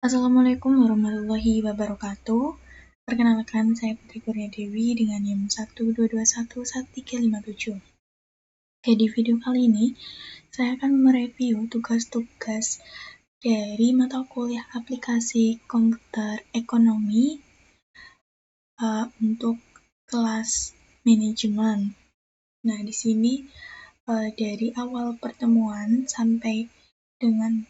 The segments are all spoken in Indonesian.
Assalamualaikum warahmatullahi wabarakatuh. Perkenalkan, saya Putri Kurnia Dewi dengan NIM 122111357. Oke, di video kali ini saya akan mereview tugas-tugas dari mata kuliah aplikasi komputer ekonomi untuk kelas manajemen. Nah, di sini dari awal pertemuan sampai dengan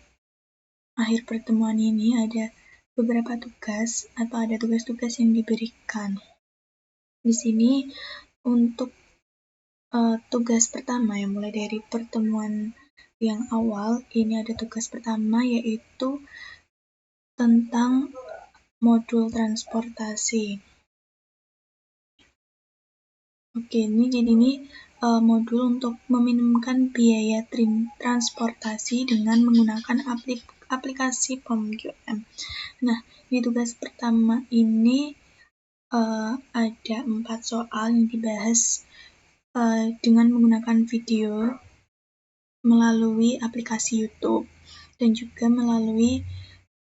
akhir pertemuan ini ada beberapa tugas atau ada tugas-tugas yang diberikan. Di sini untuk tugas pertama yang mulai dari pertemuan yang awal, ini ada tugas pertama yaitu tentang modul transportasi. Oke, ini modul untuk meminimumkan biaya transportasi dengan menggunakan aplikasi POM-QM. Nah, di tugas pertama ini ada 4 soal yang dibahas dengan menggunakan video melalui aplikasi YouTube dan juga melalui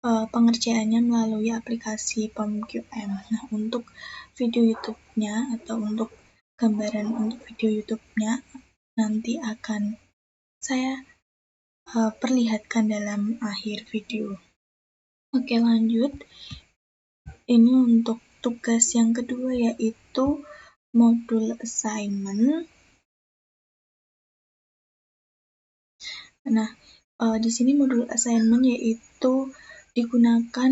pengerjaannya melalui aplikasi POM-QM. Nah, untuk video YouTube-nya atau untuk gambaran untuk video YouTube-nya nanti akan saya perlihatkan dalam akhir video. Oke, lanjut. Ini untuk tugas yang kedua yaitu modul assignment. Nah, di sini modul assignment yaitu digunakan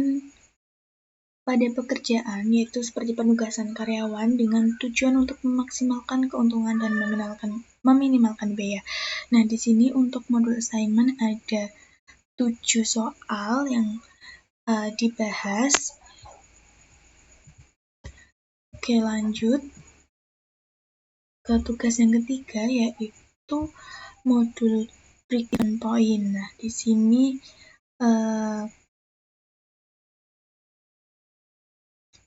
pada pekerjaan, yaitu seperti penugasan karyawan dengan tujuan untuk memaksimalkan keuntungan dan meminimalkan biaya. Nah, di sini untuk modul assignment ada 7 soal yang dibahas. Oke, lanjut ke tugas yang ketiga yaitu modul breakdown point. Nah, di sini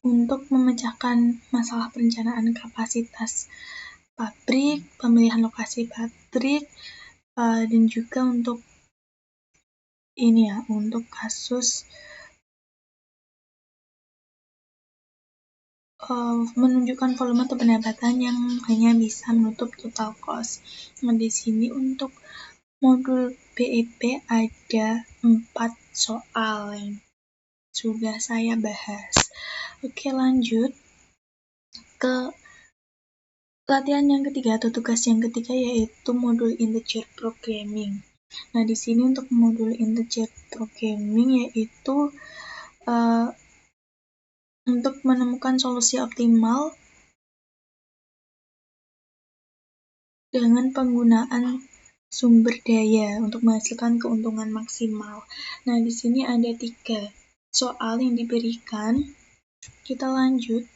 untuk memecahkan masalah perencanaan kapasitas pabrik, pemilihan lokasi pabrik, dan juga untuk untuk kasus menunjukkan volume atau pendapatan yang hanya bisa menutup total cost. Nah, di sini untuk modul BEP ada 4 soal yang sudah saya bahas. Oke, lanjut ke latihan yang ketiga atau tugas yang ketiga yaitu modul integer programming. Nah, di sini untuk modul integer programming yaitu untuk menemukan solusi optimal dengan penggunaan sumber daya untuk menghasilkan keuntungan maksimal. Nah, di sini ada 3 soal yang diberikan. Kita lanjut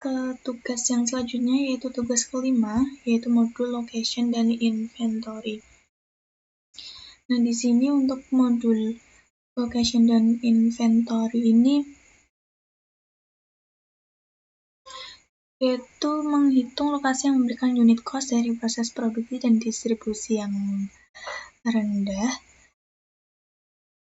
ke tugas yang selanjutnya yaitu tugas kelima, yaitu modul location dan inventory. Nah, di sini untuk modul location dan inventory ini yaitu menghitung lokasi yang memberikan unit cost dari proses produksi dan distribusi yang rendah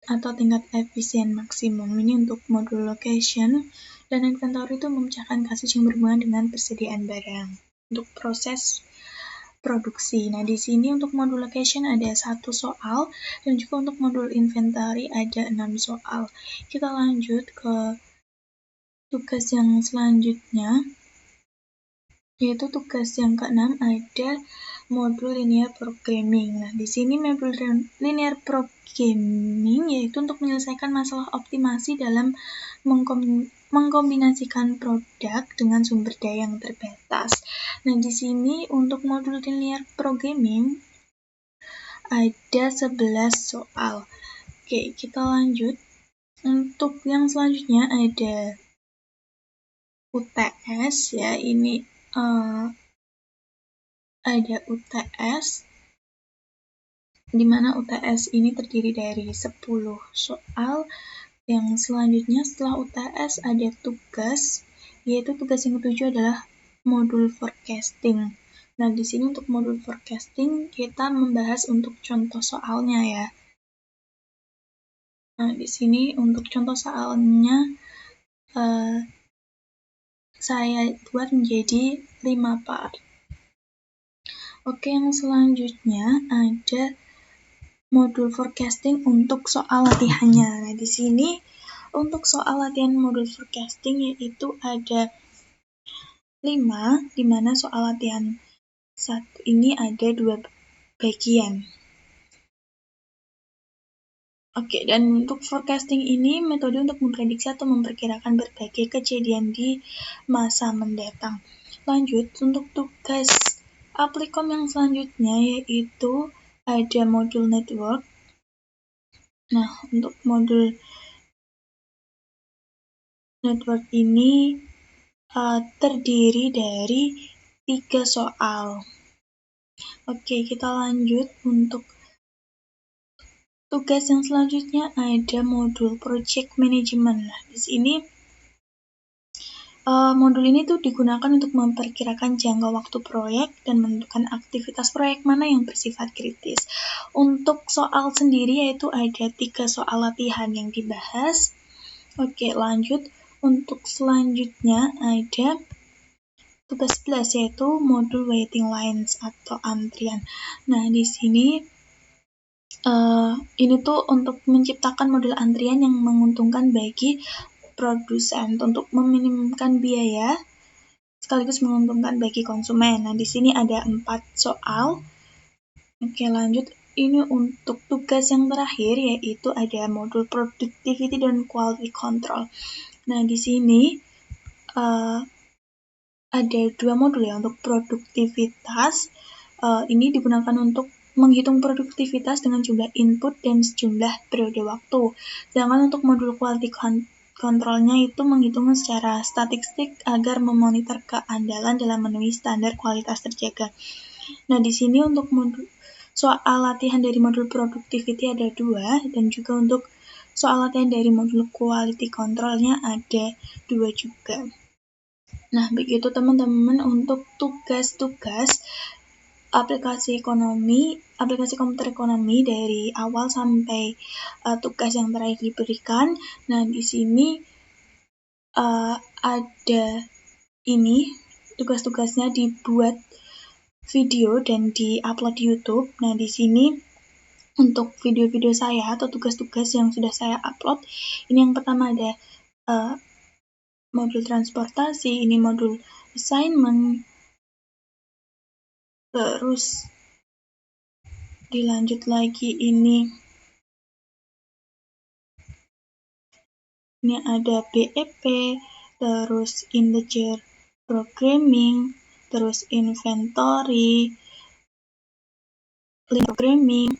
atau tingkat efisien maksimum. Ini untuk modul location, dan inventory itu memecahkan kasus yang berhubungan dengan persediaan barang untuk proses produksi. Nah, di sini untuk modul location ada 1 soal dan juga untuk modul inventory ada 6 soal. Kita lanjut ke tugas yang selanjutnya, yaitu tugas yang ke-6 ada modul linear programming. Nah, di sini modul linear programming yaitu untuk menyelesaikan masalah optimasi dalam mengkombinasikan produk dengan sumber daya yang terbatas. Nah, di sini untuk modul linear programming ada 11 soal. Oke, kita lanjut. Untuk yang selanjutnya ada UTS ya, ini ada UTS, di mana UTS ini terdiri dari 10 soal. Yang selanjutnya setelah UTS ada tugas, yaitu tugas yang ketujuh adalah modul forecasting. Nah, di sini untuk modul forecasting kita membahas untuk contoh soalnya ya. Nah, di sini untuk contoh soalnya saya buat menjadi 5 part. Oke, yang selanjutnya ada modul forecasting untuk soal latihannya. Nah, di sini untuk soal latihan modul forecasting yaitu ada 5, di mana soal latihan 1 ini ada 2 bagian. Oke, dan untuk forecasting ini metode untuk memprediksi atau memperkirakan berbagai kejadian di masa mendatang. Lanjut, untuk tugas Applikom yang selanjutnya yaitu ada modul network. Nah, untuk modul network ini terdiri dari 3 soal. Oke, kita lanjut untuk tugas yang selanjutnya ada modul project management. Nah, di sini modul ini tuh digunakan untuk memperkirakan jangka waktu proyek dan menentukan aktivitas proyek mana yang bersifat kritis. Untuk soal sendiri yaitu ada 3 soal latihan yang dibahas. Oke, lanjut. Untuk selanjutnya ada tugas 11 yaitu modul waiting lines atau antrian. Nah, di sini ini tuh untuk menciptakan model antrian yang menguntungkan bagi produsen untuk meminimumkan biaya sekaligus menguntungkan bagi konsumen. Nah, di sini ada 4 soal. Oke, lanjut. Ini untuk tugas yang terakhir yaitu ada modul productivity dan quality control. Nah, di sini ada 2 modul ya untuk produktivitas. Ini digunakan untuk menghitung produktivitas dengan jumlah input dan sejumlah periode waktu. Sedangkan untuk modul quality controlnya itu menghitung secara statistik agar memonitor keandalan dalam memenuhi standar kualitas terjaga. Nah, di sini untuk modul soal latihan dari modul productivity ada 2 dan juga untuk soal latihan dari modul quality controlnya ada 2 juga. Nah, begitu teman-teman untuk tugas-tugas aplikasi komputer ekonomi dari awal sampai tugas yang terakhir diberikan. Nah, di sini ada ini tugas-tugasnya dibuat video dan diupload di YouTube. Nah, di sini untuk video-video saya atau tugas-tugas yang sudah saya upload, ini yang pertama ada modul transportasi, ini modul assignment, terus dilanjut lagi ini ada BEP, terus integer programming, terus inventory, link programming,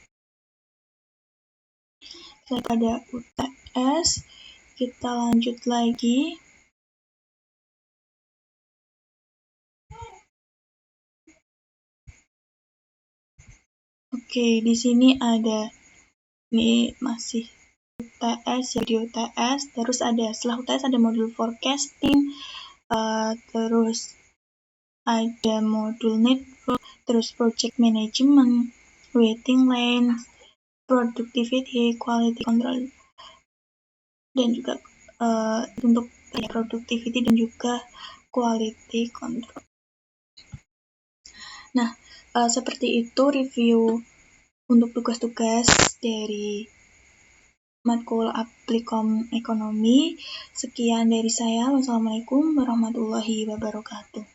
ada UTS. Kita lanjut lagi. Oke, di sini ada masih UTS, jadi UTS, terus ada setelah UTS ada modul forecasting, terus ada modul network, terus project management, waiting lines, productivity, quality control, dan juga untuk productivity dan juga quality control. Nah, seperti itu review untuk tugas-tugas dari matkul Applikom Ekonomi. Sekian dari saya. Wassalamualaikum warahmatullahi wabarakatuh.